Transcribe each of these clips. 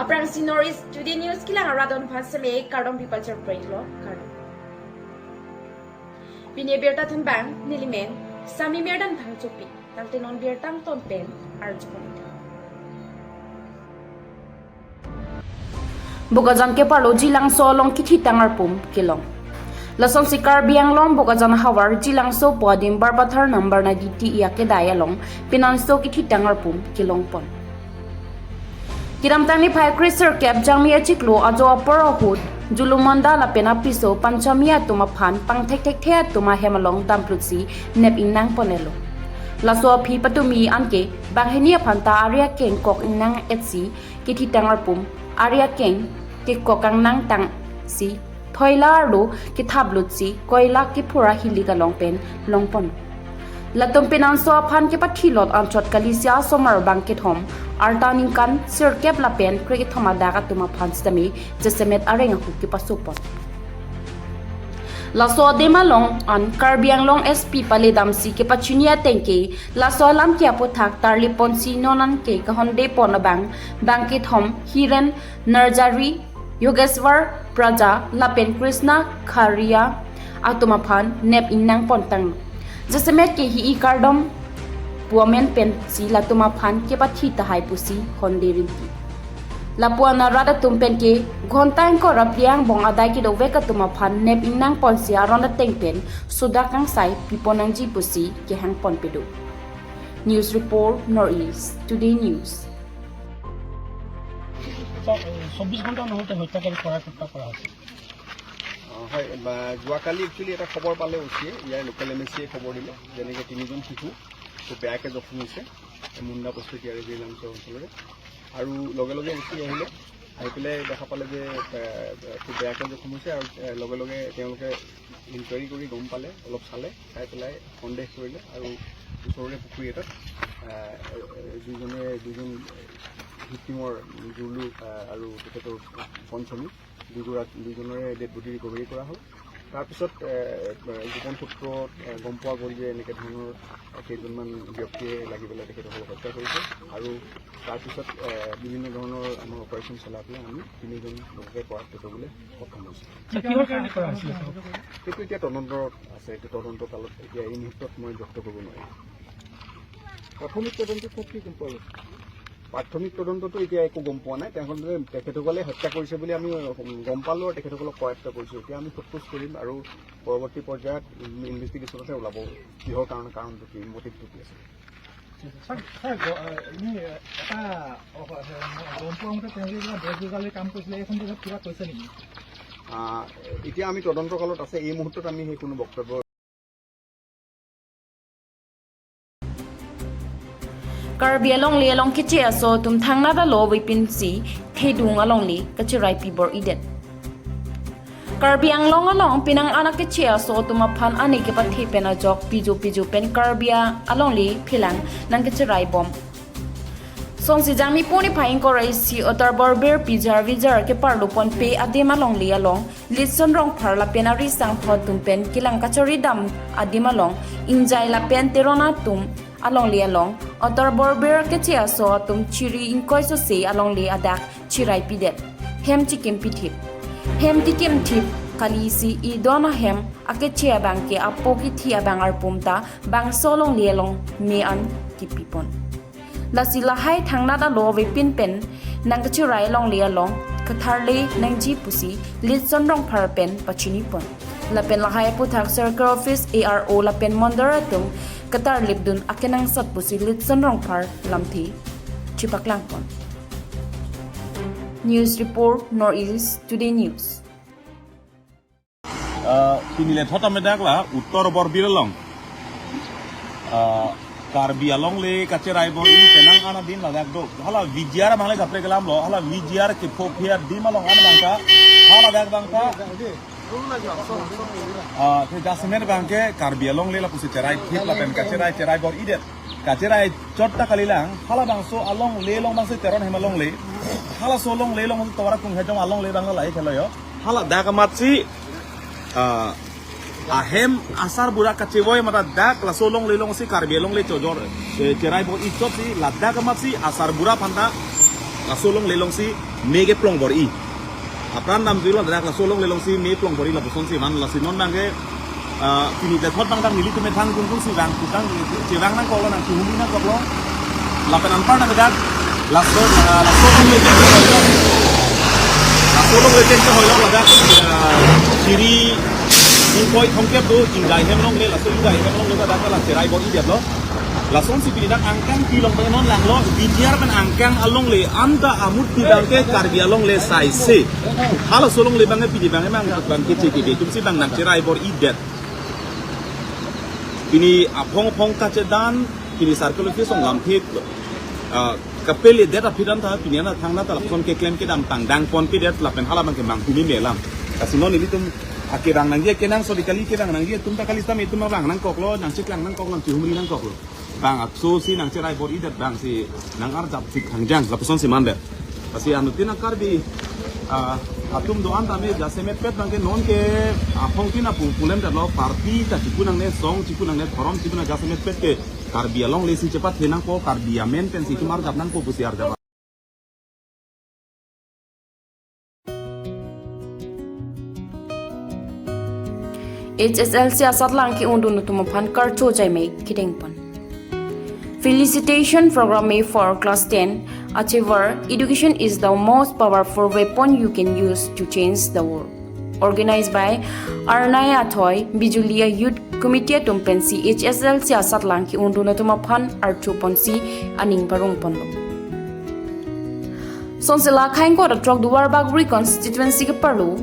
Aprang si Norris Today News kilang aradon pasame kardong people cerprelo kardong. Binebirta tembang nilimen sami merdan bang chupi talte non birtang ton pen arjpon. Bukajan ke parlo jilang solong kithi tangar pum kilong. Lasong si Karbiang long bukajan hawar jilang so podim barbathar number na diti iya ke dayalong pinanso kithi tangar pum kilong pon. Kiram tangni phai kriser kep jangmia chiklo ajo aparahut julumanda la pena piso panchamia tuma phan pang thek thek the tuma hemalong damplutsi nep innang ponelo laso phi patumi anke banghenia phanta aria keng kok innang etsi kithi tangar pum aria keng ke kokang nang tang si thoilar lo ki thablutsi koila ki phura hilika longpen longpon latom penanso phan ke pathilot anchot kalisia somar bangket hom artaning kan sirkep la pen cricket thoma daga tuma phan stami jesemet arenga hu ki pasupot laso demalong an karbiang long sp paledam si ke pachunia tenke laso lam kya po thak tarli ponsi nonan ke kahonde ponabang bangket hom hiren narjari yogeswar praja lapen krishna kharia atuma phan nep innang pontang jesemet ke hi kardom puamen pen si latuma phan ke pathi tahai pusi honderin ki lapuana rada tumpen ke ghontain ko rapiang bong adai ki dove ka tuma phan nep innang pon si aron tengpen sudakang sai piponang ji pusi ke hang pon pedu news report Northeast Today News 24 ঘণ্টা নহতে হত্যাকারী করার চেষ্টা করা হচ্ছে হয় যোৱাকালি একচুৱেলি এটা খবৰ পালে উচিয়ে ইয়াৰ লোকেল এমএছচিয়ে খবৰ দিলে যেনেকৈ 3জন শিশু খুব বেয়াকৈ জখম হৈছে মুণ্ডা প্ৰস্তুতি আৰু জিলাংশ অঞ্চলৰে আৰু লগে লগে উচি আহিলে আহি পেলাই দেখা পালে যে খুব বেয়াকৈ জখম হৈছে আৰু লগে লগে তেওঁলোকে ইনকুৱাৰী কৰি গম পালে অলপ চালে চাই পেলাই সন্দেহ কৰিলে আৰু ওচৰৰে পুখুৰী এটাত দুজন ভিক্টিমৰ জুলু আৰু তেখেতৰ পঞ্চমী দুজনৰে ডেড বডি ৰিকভাৰী কৰা হ'ল তাৰপিছত গোপন সূত্ৰত গম পোৱা গ'ল যে এনেকৈ ধৰণৰ কেইজনমান ব্যক্তিয়ে লাগি পেলাই তেখেতসকলক হত্যা কৰিছে আৰু তাৰপিছত বিভিন্ন ধৰণৰ আমাৰ অপাৰেশ্যন চলাই পেলাই আমি 3জন লোককে কৰায়ত্ব কৰিবলৈ সক্ষম হৈছোঁ সেইটো এতিয়া তদন্তত আছে এইটো তদন্তকালত এতিয়া এই মুহূৰ্তত মই ব্যক্ত কৰিব নোৱাৰিম প্ৰাথমিক তদন্তত কি গম পোৱা প্ৰাথমিক তদন্তটো এতিয়া একো গম পোৱা নাই তেখেতসকলে হত্যা কৰিছে বুলি আমি গম পালোঁ আৰু তেখেতসকলক কৰায়ত্ব কৰিছোঁ এতিয়া আমি সোধপোছ কৰিম আৰু পৰৱৰ্তী পৰ্যায়ত ইনভেষ্টিগেশ্যনতে ওলাব কিহৰ কাৰণটো কি মটিভটো কি আছে এতিয়া আমি তদন্ত কালত আছে এই মুহূৰ্তত আমি সেই কোনো বক্তব্য Karbi along li along kichi aso tum thangna da lo wipin si thedung along li kachirai pibor idet Karbi along pinang anak kichi aso tum aphan ani ke pathi pena jok piju pen karbia along li philang nang kachirai bom Song si jami poni phaing ko rai si otar borber pijar ke parlo pon pe adim along li along lison rong pharla penari sang phot tum pen kilang kachori dam adim along injai la pen terona tum along li along otar borber ke chia so tum chiri inkoi so se along li adak chirai pidet hem chikim pithip hem tikim thip kali si I dona hem ake chia bang ke apo ki thia bang ar pumta bang solong li along me an ki pipon la sila hai thangna da lo we pin pen nang chirai long li along katharle nang ji pusi lit son rong phar pen pachini pon la pen la hai pu thak circle office ARO la pen mondara tung Qatar libdun akenang sat pusi lit son rong phar lamthi chipaklang pon News report Northeast Today News tinile thota medakla uttor borbilong Karbi along le kacerai bor in tenang ana din ladak do hala vidyara mangle japre gelam lo hala vidyar ke phophiar dim along ana bangka hala dak bangka te jasmen bangke Karbi along le la pusi cerai thip la pen kacerai bor idet kacerai chotta kalilang hala bangso along le long bangse teron hemalong le hala solong le long tora kung hejong along le bangla lai khelo yo hala dak matsi ahem asar burak kecewoy mata dak la solong lelong si Karbi long le chojor cerai bo ichot si ladak mat si asar burak panta la solong lelong si mege plong bor I apran nam zui lo dak la solong le long si me plong bor I la puson si man la si non bang ke kini le thot bang dang nili tume thang kung si bang kutang si bang nang ko lo nang humi nang ko lo la penan par nang dak la solong le tek la solong le tek ko lo la dak siri in koi thongkep do in dai hem long le la so in dai hem long le dak la serai bor I det lo la son si pinidak angkang pilong penon lang lo biar pen angkang along le anda amut pidang ke karbi along le sai se halo solong le bang pidi bang emang bang ke cek tum si bang nak cerai bor idet ini apong kace dan ini sarkel ke song lam thek kapele det apidan ta piniana thang na ta kon ke klem ke dam tang dang pon ke det la pen hala bang ke mang kumi melam kasinon ini tum akirang nang dia kenang so dikali kirang nang dia tum ta kali tam itu bang nang koklo nang ciklang nang koklo cihumri nang koklo bang so si nang cerai bor idet bang si nang arjap sik hangjang la puson si mande pasi anu tina karbi atum do anta me jase met pet bang ke non ke apong tina pulem da lo parti ta cikunang ne song cikunang ne thorom cikunang jase met pet ke karbi along le si cepat henang ko karbi amen pen si tumar jap nang ko pusi arjap HSL siyasat lang ki undu nutumapan karcho jay may kidingpan. Felicitation program may for class 10 achiever education is the most powerful weapon you can use to change the world. Organized by Arnaya Thoy Bijulia Youth Committee tumpensi HSL siyasat lang ki undu nutumapan archo ponsi aning parung ponlo. Sonsela khain ko ratrok duwar bagri constituency ke parlu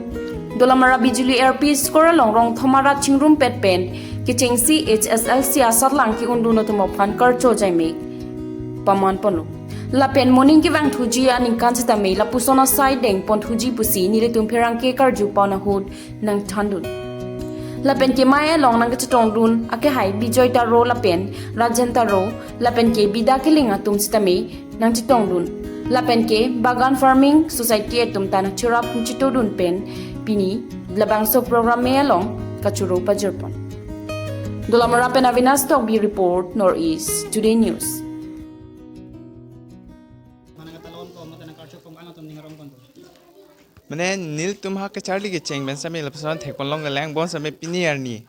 Dolamara Bijuli RP skora longrong thomara chingrum pet pen kichingsi HSL siyasat lang ki undu no tumophan karcho jaime paman ponu la pen morning ki wang thuji aning kanchita me la pusona side deng pon thuji pusi ni le tumperang ke karju pauna hud nang thandun la pen ke maya long nang chitong dun ake hai bijoy ta ro la pen rajenta ro la pen ke bida ke linga tum sitame nang chitong dun la pen ke bagan farming society tum tan churap chitodun pen Pini labang so program me along kachuro pajerpon. Dolamara Penavinas Togbi report Northeast Today News. Mane nil tum ha ke charli ke cheng ben same lapsan thekon long lang bon same pinier ni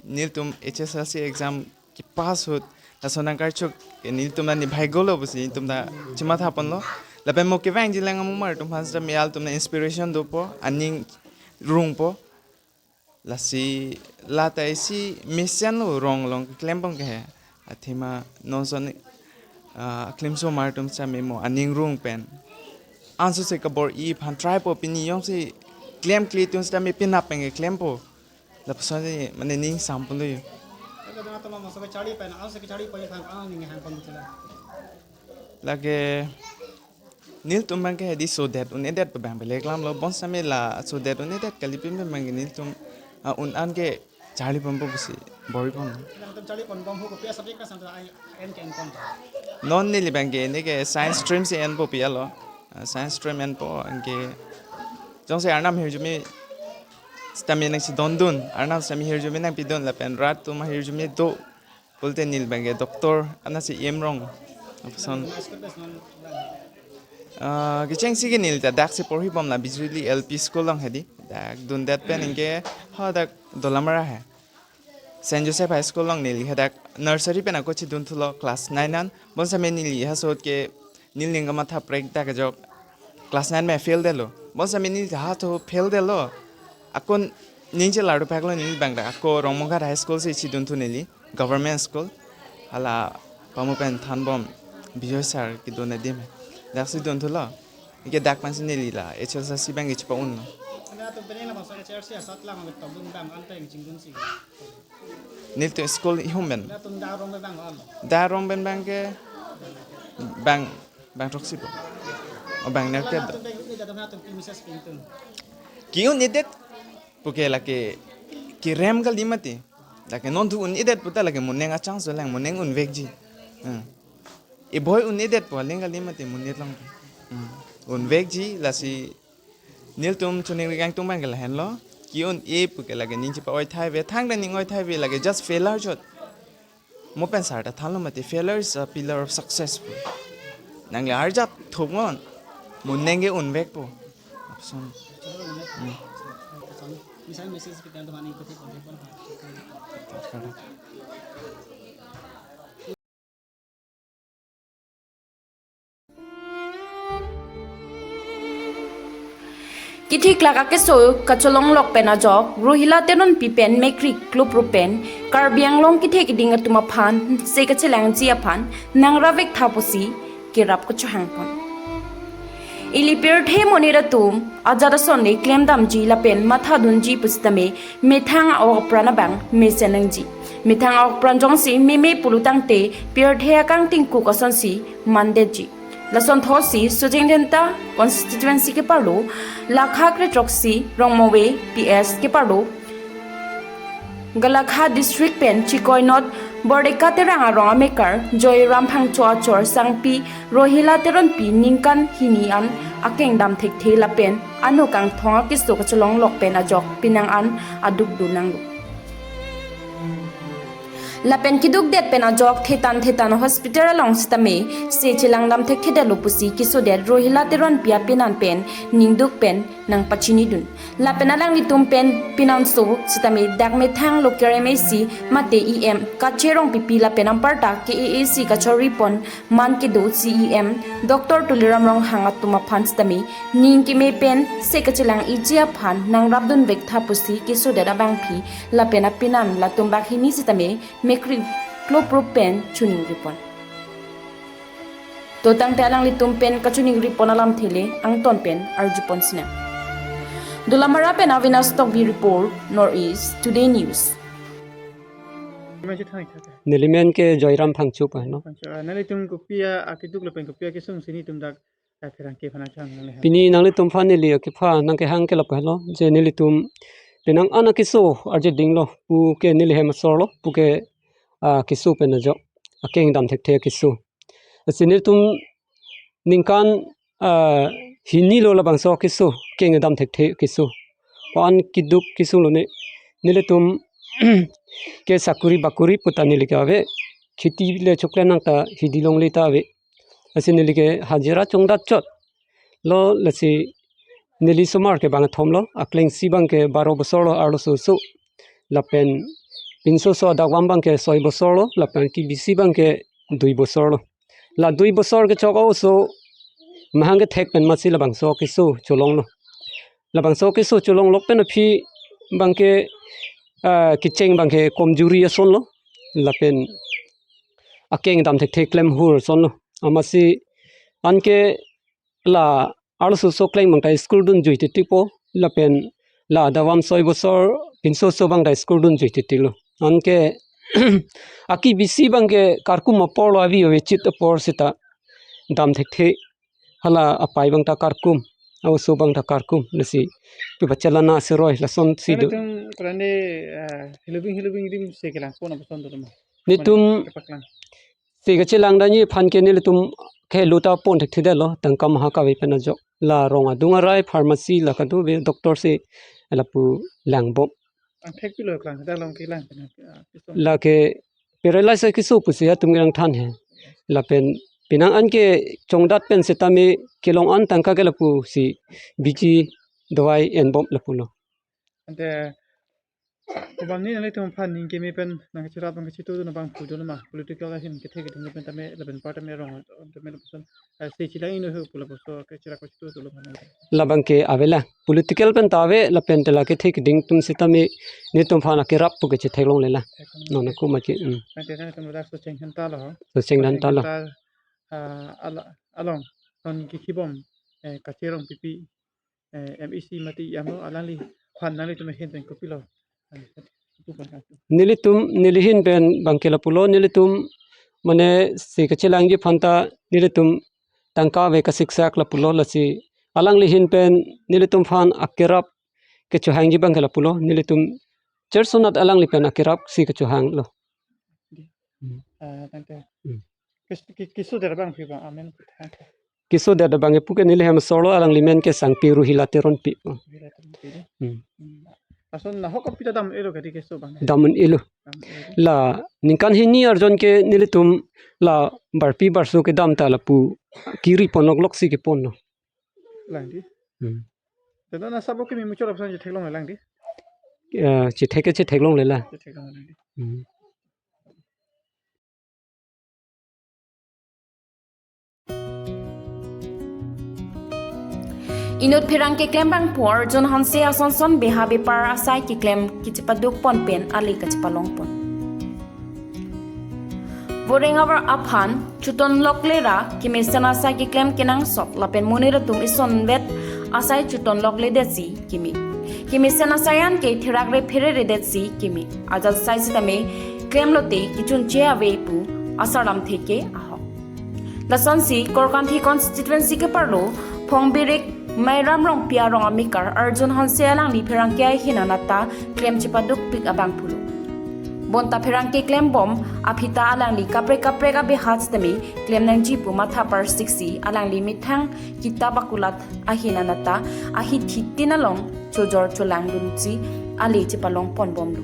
nil tum HSLC exam ki pass hot la sonang kar chok nil tum na ni bhai golo busi tum da chima tha pon lo la pe mo ke wang ji lang amumar tum has da meal tum na inspiration do po aning rung po la si la ta si mission lo rong long klem pong ke athima non son klem so mar tum sa memo aning rung pen answer se ka bor I phan try po pini yong se claim clear tum sta me pin up peng claim po la psa ni mane ning sample lo lage nil tum bang ke di so that un edet bang bele klam lo bon same la so that un edet kalipin me mang nil tum un an ke charli pam po busi bori pon non nili bang ke ne ke science stream se en po pia lo science stream en po anke jong se arnam hier jumi stamina si dondun arnam sami hier jumi nang pidon la pen rat tu ma hier jumi do bolte nil bang ke doctor ana si em rong son kicheng sige nil ta dak se porhi bom la bijuli LP school long hedi dak dun dat pen inge ha dak dolamara hai Saint Joseph High School long nil hedak nursery pen ako chi dun thulo class 9 an bon sa me nil ha sot ke nil ninga matha prek dak jok class 9 me fail delo bon sa me nil ha to fail delo akon ninje ladu phaglo nil bang dak ako Rongmongkhat High School se chi dun thu nili government school hala pamu pen than bom bijoy sir ki dona dim dak si dun thulo ike dak pan sin nili la HSLC bang ich pa un nil to school human darong ben bang ke bang troxi po o bang ner ke ki un edet porque la que rem gal dimati la que non tu un edet puta la que muneng a chance lang muneng un vegji e boy un edet po lengal dimati munet lang un vegji la si nil tum chuning gang tum bang gal hen lo ki un e porque la que ninchi pa oi thai ve thang da ning oi thai ve la que just failure jot mo pensar ta thalo mate failure is a pillar of success nang le arjat thomon Munenge unbek po. Option. Misalnya message kita teman ikuti konten Kithi klaka ke so kacholong lok pena jok rohila tenon pipen mekrik klub rupen karbiang long kithe kiding atuma phan se kachelang ji aphan nangravek thapusi kirap ko chhangpon ilipir the monira tum ajara sonne claim dam ji lapen matha dunji pustame methang aw prana bang mesenang ji methang aw pranjong si meme pulutang te pir the kang ting ku koson si mande ji lason thosi sujingdenta constituency ke parlo lakha kre troxy rongmowe ps ke parlo galakha district pen chikoi not bordeka teranga ronga maker joy ramphang choa chor sangpi rohila teron pi ningkan hinian akeng dam thek thela pen anukang thonga ki so kacholong lok pen ajok pinang an aduk dunang lapen kiduk det pen ajok thetan hospital along stame se chilang lam thek theda lupusi kiso det rohila teron pia pinan pen ningduk pen nang pachini dun lapen alang litum pen pinan so stame dakme thang lokere mesi mate em kacherong pipi lapen amparta ke AAC kachori pon man ke do CEM Dr Tuliram rong hangatuma phan stame ning ki me pen se kachilang ijia phan nang rabdun bek thapusi kiso det abang phi lapen apinan latum bakhini stame mekri klopro pen chuning ripon to tang talang litum pen kachuning ripon alam thele ang ton pen arjupon sina dulamara pen avina stock bi report northeast today news Nilimen ke Joyram Phangchu pa no nali tum kopia akituk lepen kopia ke sung sini tum dak phirang ke phana chang nang le pini nangli tum pha nili ke pha nang ke hang ke la pa lo je nili tum penang ana kiso arje dinglo pu ke nili hem sorlo pu ke kiso pen jo akeng dam thek the kiso asinil tum ningkan hini lo la bangso kiso keng dam thek the kiso pan kiduk kiso lo ne nili tum ke sakuri bakuri putani likawe khiti le chokle nang ta hidilong le ta we asinili ke hajira chongda chot lo lasi nili somar ke bang thomlo akleng si bang ke 12 bosor lo arlo so lapen pinso so dagwam bang ke 6 bosor lo lapen ki bisi bang ke 2 bosor lo la 2 bosor ke choko so mahang ke thek pen masi la bang so ke so cholong lo la bang so ke so cholong lo pen phi bang ke kicheng bang ke komjuri ason lo lapen akeng dam thek thek lem hur son lo amasi anke la also so claim bang school dun juiti tipo lapen la dawam soi bosor pinso so bang da school dun juiti tilo anke aki bisi bang ke karkum apor lo avi we chit apor sita dam thek the hala apai bang ta karkum au so bang ta karkum lesi pi bachala se roi la son si do tum prane hilubing dim sekelang pon apa son tum ni tum se ga chelang da ni phan ke ni tum ke luta pon thek thida lo tangkam ha ka we pen jo la ronga dunga rai pharmacy la ka du be doctor se la pu langbo ang thek pilo klang da long ke lang la ke paralysis ki su pu se tum ngang than he la pen pinang an ke chongdat pen se tami kelong an tangka ke la pu si biji dawai en bom la pu lo ante Obam ni nalai tum phan ning ke me pen nang chira bang chitu na bang pu do ma political action ke thek ding pen tame la pen part me rong tame la person se chila ino ho pula so ke chira ko chitu to lo bang la bang ke avela political pen tawe la pen te la ke thek ding tum se tami ni tum phana ke rap pu ke che thelong le la no na ku ma ke ante na tum da so cheng han ta lo so cheng dan ta la along on ki kibom ka cherong pipi MEC mati yamo alali khan nali tum hen pen ko pilo nilitum nilihin pen bangkela pulo nilitum mane se ka chelang ji phanta nilitum tangka ve ka siksak la pulo la si alang lihin pen nilitum phan akerap ke chuhang ji bangkela pulo nilitum chersonat alang li pen akerap si ka chuhang lo tante kisu der bang phi ba amen kiso da bange puke nilihem solo alang limen ke sang piru hilateron pi ason na hokap pita dam elo ka dikeso bang damun ilu la ningkan hini arjon ke nilitum la barpi barso ke dam ta la pu kiri ponok loksi ke ponno lang di dan na sabo kimi mucho option je theklong lang di chỉ thấy cái chỉ thấy long lấy là je theklong lang di Inut pirang ke klem bang por John Hanse ason beha be par asai ki klem ki chipaduk pon pen ali ka chipalong pon Voring our uphan chuton loklera ki mesana asai ki klem kenang sok lapen monira tum ison vet asai chuton lokle desi kimi mesana sayan ke thiragre pherere desi kimi ajal sai sitame klem lote ki chun che ave pu asaram theke aho lasonsi korkanthi constituency ke parlo phongbirek May ramrong pia rong amikar Arjun Hanse alang li perang kia hinanata klem chipaduk pik abang pulu. Bonta perang ke klem bom apita alang li kapre ka behats temi klem nang jipu matha par 60 alang li mithang kita bakulat ahinanata ahit hitinalong chojor cholang dunchi ali chipalong pon bom lu.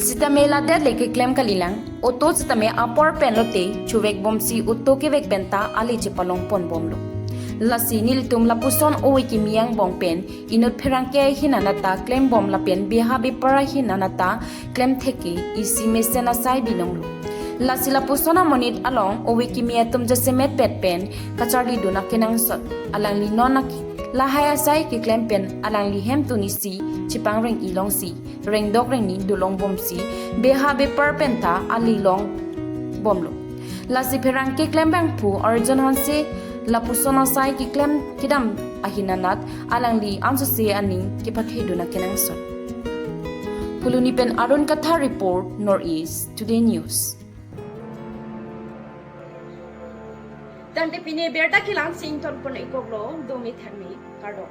Sitame la dead leke klem kalilang oto sitame apor pen lote chuvek bomsi utto ke vek penta ali chipalong pon bomlo lasi nil tum la puson owi ki miang bong pen inut pherang ke hinanata klem bom la pen biha bi para hinanata klem theki isi mesena sai binonglo lasi la pusona monit along owi ki miatum jasemet pet pen kacharli duna kenang sot alang li nonak lahaya sai ki klem pen alang li hem tunisi chipang ring ilong si ring dok ring ni dulong bom si beha be per penta ali long bomlo lasi pherang ke klem bang pu Arjun Hanse la pusona sai ki klem kidam ahinanat alang li anso se aning ki pathe duna kenang sot puluni pen Arun Katha report Northeast Today News Tante pine berta kilang sing ton pon ikoglo domi thermi kardo